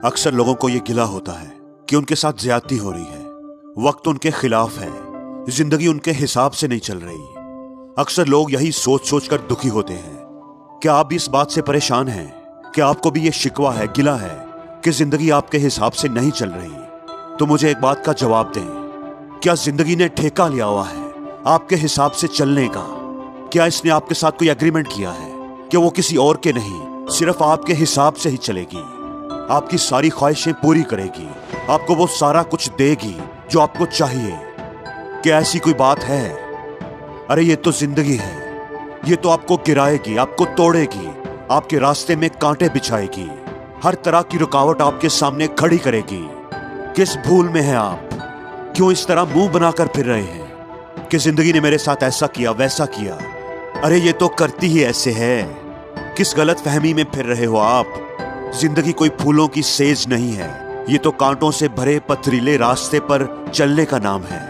अक्सर लोगों को ये गिला होता है कि उनके साथ ज्यादती हो रही है, वक्त उनके खिलाफ है, जिंदगी उनके हिसाब से नहीं चल रही। अक्सर लोग यही सोच सोच कर दुखी होते हैं। क्या आप भी इस बात से परेशान हैं? क्या आपको भी ये शिकवा है, गिला है कि जिंदगी आपके हिसाब से नहीं चल रही? तो मुझे एक बात का जवाब दें, क्या जिंदगी ने ठेका लिया हुआ है आपके हिसाब से चलने का? क्या इसने आपके साथ कोई एग्रीमेंट किया है कि वो किसी और के नहीं, सिर्फ आपके हिसाब से ही चलेगी, आपकी सारी ख्वाहिशें पूरी करेगी, आपको वो सारा कुछ देगी जो आपको चाहिए? क्या ऐसी कोई बात है? अरे ये तो जिंदगी है, ये तो आपको गिराएगी, आपको तोड़ेगी, आपके रास्ते में कांटे बिछाएगी, हर तरह की रुकावट आपके सामने खड़ी करेगी। किस भूल में हैं आप? क्यों इस तरह मुंह बनाकर फिर रहे हैं कि जिंदगी ने मेरे साथ ऐसा किया, वैसा किया? अरे ये तो करती ही ऐसे है। किस गलत फहमी में फिर रहे हो आप? जिंदगी कोई फूलों की सेज नहीं है, ये तो कांटों से भरे पथरीले रास्ते पर चलने का नाम है।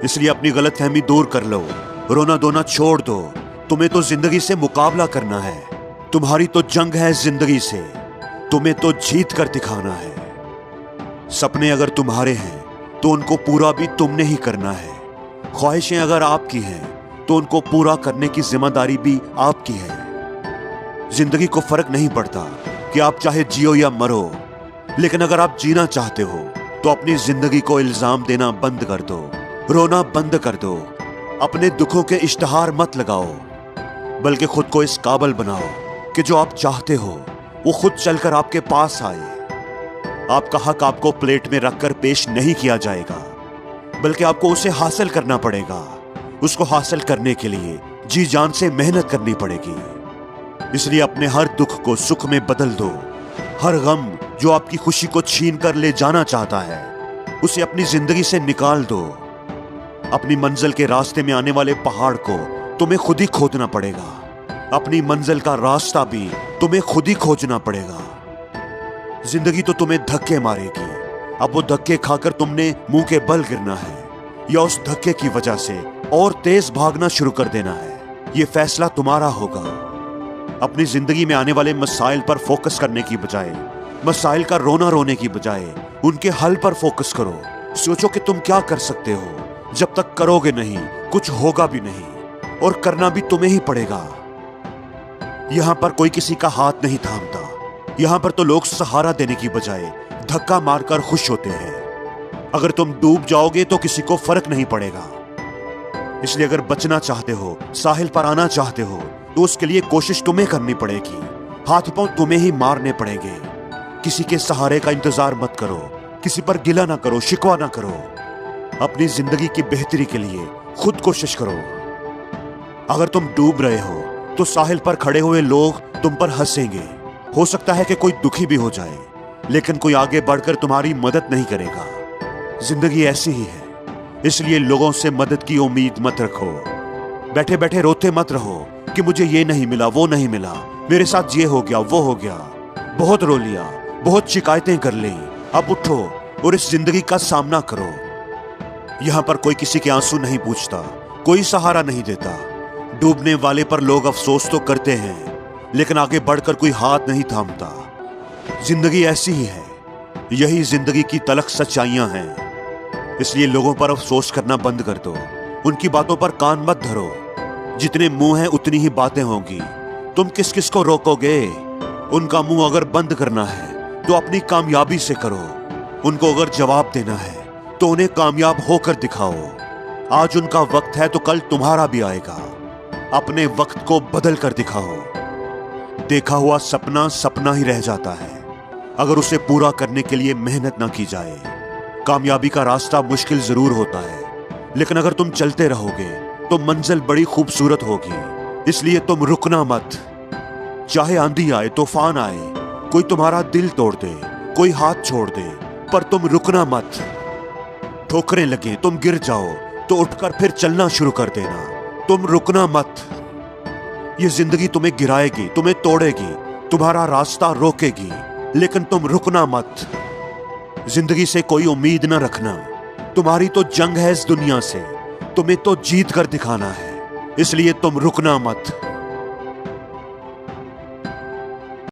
इसलिए अपनी गलत फहमी दूर कर लो, रोना धोना छोड़ दो। तुम्हें तो जिंदगी से मुकाबला करना है, तुम्हारी तो जंग है जिंदगी से, तुम्हें तो जीत कर दिखाना है। सपने अगर तुम्हारे हैं तो उनको पूरा भी तुमने ही करना है। ख्वाहिशें अगर आपकी हैं तो उनको पूरा करने की जिम्मेदारी भी आपकी है। जिंदगी को फर्क नहीं पड़ता कि आप चाहे जियो या मरो, लेकिन अगर आप जीना चाहते हो तो अपनी जिंदगी को इल्जाम देना बंद कर दो, रोना बंद कर दो, अपने दुखों के इश्तहार मत लगाओ, बल्कि खुद को इस काबिल बनाओ कि जो आप चाहते हो वो खुद चलकर आपके पास आए। आपका हक आपको प्लेट में रखकर पेश नहीं किया जाएगा, बल्कि आपको उसे हासिल करना पड़ेगा। उसको हासिल करने के लिए जी जान से मेहनत करनी पड़ेगी। इसलिए अपने हर दुख को सुख में बदल दो। हर गम जो आपकी खुशी को छीन कर ले जाना चाहता है, उसे अपनी जिंदगी से निकाल दो। अपनी मंजिल के रास्ते में आने वाले पहाड़ को तुम्हें खुद ही खोदना पड़ेगा। अपनी मंजिल का रास्ता भी तुम्हें खुद ही खोजना पड़ेगा। जिंदगी तो तुम्हें धक्के मारेगी। अब वो धक्के खाकर तुमने मुंह के बल गिरना है या उस धक्के की वजह से और तेज भागना शुरू कर देना है, ये फैसला तुम्हारा होगा। अपनी जिंदगी में आने वाले मसाइल पर फोकस करने की बजाय, मसाइल का रोना रोने की बजाय उनके हल पर फोकस करो। सोचो कि तुम क्या कर सकते हो। जब तक करोगे नहीं, कुछ होगा भी नहीं, और करना भी तुम्हें ही पड़ेगा। यहां पर कोई किसी का हाथ नहीं थामता। यहां पर तो लोग सहारा देने की बजाय धक्का मारकर खुश होते हैं। अगर तुम डूब जाओगे तो किसी को फर्क नहीं पड़ेगा। इसलिए अगर बचना चाहते हो, साहिल पर आना चाहते हो, तो उसके लिए कोशिश तुम्हें करनी पड़ेगी। हाथ पांव तुम्हें ही मारने पड़ेंगे। किसी के सहारे का इंतजार मत करो, किसी पर गिला ना करो, शिकवा ना करो। अपनी जिंदगी की बेहतरी के लिए खुद कोशिश करो। अगर तुम डूब रहे हो तो साहिल पर खड़े हुए लोग तुम पर हंसेंगे। हो सकता है कि कोई दुखी भी हो जाए, लेकिन कोई आगे बढ़कर तुम्हारी मदद नहीं करेगा। जिंदगी ऐसी ही है, इसलिए लोगों से मदद की उम्मीद मत रखो। बैठे बैठे रोते मत रहो कि मुझे ये नहीं मिला, वो नहीं मिला, मेरे साथ ये हो गया, वो हो गया। बहुत रो लिया, बहुत शिकायतें कर ली, अब उठो और इस जिंदगी का सामना करो। यहां पर कोई किसी के आंसू नहीं पूछता, कोई सहारा नहीं देता। डूबने वाले पर लोग अफसोस तो करते हैं, लेकिन आगे बढ़कर कोई हाथ नहीं थामता। जिंदगी ऐसी ही है, यही जिंदगी की तलख सच्चाइयां हैं। इसलिए लोगों पर अफसोस करना बंद कर दो, उनकी बातों पर कान मत धरो। जितने मुंह हैं उतनी ही बातें होंगी। तुम किस किस को रोकोगे? उनका मुंह अगर बंद करना है तो अपनी कामयाबी से करो। उनको अगर जवाब देना है तो उन्हें कामयाब होकर दिखाओ। आज उनका वक्त है तो कल तुम्हारा भी आएगा। अपने वक्त को बदल कर दिखाओ। देखा हुआ सपना सपना ही रह जाता है अगर उसे पूरा करने के लिए मेहनत ना की जाए। कामयाबी का रास्ता मुश्किल जरूर होता है, लेकिन अगर तुम चलते रहोगे तो मंजिल बड़ी खूबसूरत होगी। इसलिए तुम रुकना मत। चाहे आंधी आए, तूफान आए, कोई तुम्हारा दिल तोड़ दे, कोई हाथ छोड़ दे, पर तुम रुकना मत। ठोकरें लगे, तुम गिर जाओ तो उठकर फिर चलना शुरू कर देना। तुम रुकना मत। ये जिंदगी तुम्हें गिराएगी, तुम्हें तोड़ेगी, तुम्हारा रास्ता रोकेगी, लेकिन तुम रुकना मत। जिंदगी से कोई उम्मीद न रखना। तुम्हारी तो जंग है इस दुनिया से, तुम्हें तो जीत कर दिखाना है। इसलिए तुम रुकना मत।